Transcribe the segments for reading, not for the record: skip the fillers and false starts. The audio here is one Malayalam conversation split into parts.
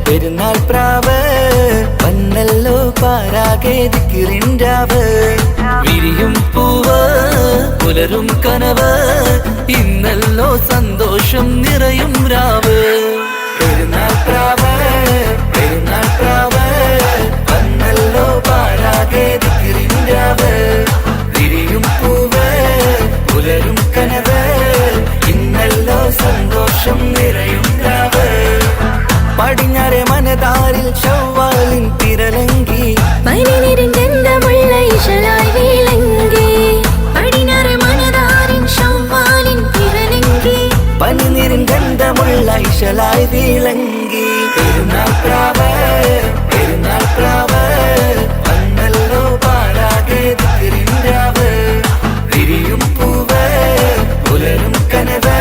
പെരുന്നാൾ പ്രാവ് വന്നല്ലോ പാരാകെ ദിക്റിൻരാവ്. വിരിയും പൂവ് പുലരും കനവ് ഇന്നല്ലോ സന്തോഷം നിറയും രാവ്. പെരുന്നാൾ പ്രാവ് വന്നല്ലോ പാരാകെ ദിക്റിൻരാവ്. വിരിയും പൂവ് പുലരും കനവ് ഇന്നല്ലോ സന്തോഷം നിറയും രാവ്. പടിഞ്ഞാറെ മനതാരിൽ ശവ്വാലിൻ തിരലങ്കി പനിനിരന്തമുള്ള ഇശലായി വിളങ്ങി. പടിഞ്ഞാറെ മനതാരിൻ ശവ്വാലിൻ തിരലങ്കി പനിനിരന്തമുള്ള ഇശലായി വിളങ്ങി. പെരുന്നാൾ പ്രാവ് വന്നല്ലോ പാരാകെ ദിക്റിൻരാവ്. വിരിയും പൂവ് പുലരും കനവ്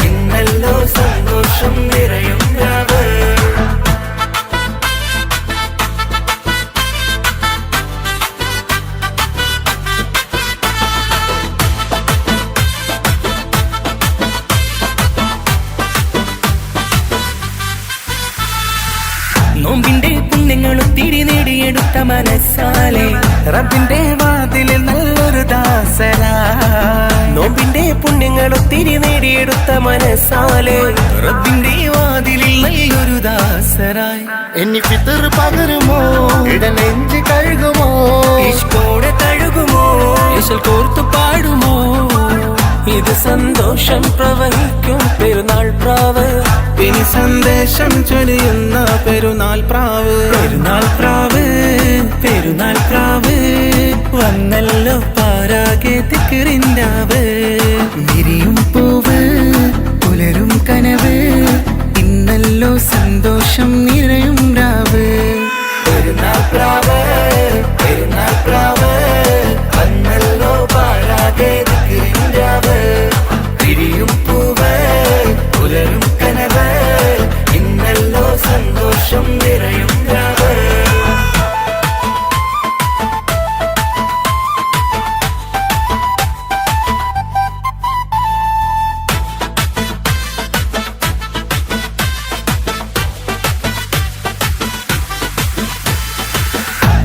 ഇന്നല്ലോ സന്തോഷം നിറയും രാവ്. നോമ്പിന്റെ പുണ്യങ്ങളൊത്തിരി നേടിയെടുത്ത മനസ്സാലെ റബ്ബിന്റെ വാതിലിൽ നല്ലൊരു ദാസരായി. നോമ്പിന്റെ പുണ്യങ്ങളൊത്തിരി നേടിയെടുത്ത മനസ്സാലെ റബ്ബിന്റെ വാതിലിൽ നല്ലൊരു ദാസരായി. എന്നി ഫിത്തർ പകരുമോ ഇടനെഞ്ച് കഴുകുമോ ഇഷ്കോടെ തഴുകുമോ ഇശൽ കോർത്തു പാടുമോ. ഇത് സന്തോഷം പ്രവഹിക്കും പെരുന്നാൾ പ്രാവ്. ഇനി സന്ദേശം ചൊരിയുന്ന പെരുന്നാൾ പ്രാവ്. പെരുന്നാൾ പ്രാവ് വന്നല്ലോ പാരാകെ ദിക്റിൻരാവ്. വിരിയും പൂവ് പുലരും കനവ് ഇന്നല്ലോ സന്തോഷം നിറയും രാവ്. പെരുന്നാൾ പ്രാവ് വന്നല്ലോ പാരാകെ ദിക്റിൻരാവ്. വിരിയും പൂവ് പുലരും കനവ് ഇന്നല്ലോ സന്തോഷം നിറയും രാവ്.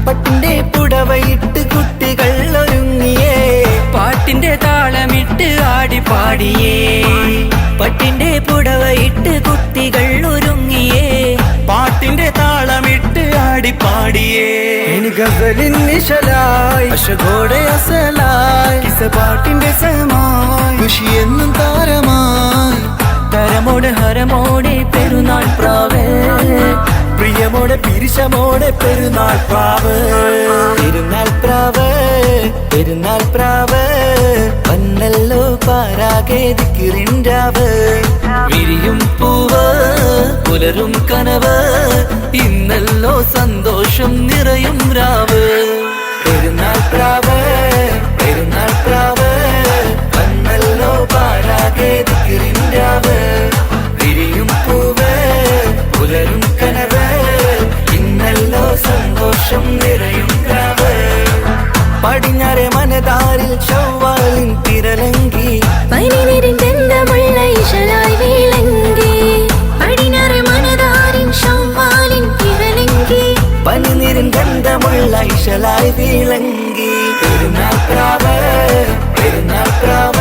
പട്ടിന്റെ പുടവയിട്ട് കുട്ടികൾ ഒരുങ്ങിയേ പാട്ടിന്റെ താളമിട്ട് ആടിപ്പാടിയേ. പട്ടിന്റെ പുടവയിട്ട് കുട്ടികൾ ഒരുങ്ങിയേ പാട്ടിന്റെ താളമിട്ട് ആടിപ്പാടിയേ. ഇനി ഗസലിൻ നിശലായി അശകോടെ അസലായി പാട്ടിന്റെ സമായി ഖുഷിയെന്നും താരമായി. തരമോടെ ഹരമോടെ പെരുന്നാൾ പ്രാവ്. പ്രിയമോടെ പിരിശമോടെ പെരുന്നാൾ പ്രാവ്. പെരുന്നാൾ പ്രാവ് വന്നല്ലോ പാരാകെ ദിക്റിൻരാവ്. വിരിയും പൂവ് പുലരും കനവ് ഇന്നല്ലോ സന്തോഷം നിറയും രാവ്. പെരുന്നാൾ പ്രാവ് വന്നല്ലോ പാരാകെ ദിക്റിൻരാവ്. വിരിയും പൂവ് പുലരും കനവ് ഇന്നല്ലോ സന്തോഷം നിറയും രാവ്. പടിഞ്ഞാറെ മനതാരിൽ ശവ്വാലിൻ തിരലങ്കി പനിനിരന്തമുള്ള ഇശലായി വിളങ്ങി. പടിഞ്ഞാറെ മനതാരിൻ ശവ്വാലിൻ തിരലങ്കി പനിനിരന്തമുള്ള ഇശലായി വിളങ്ങി. പെരുന്നാൾ പ്രാവ്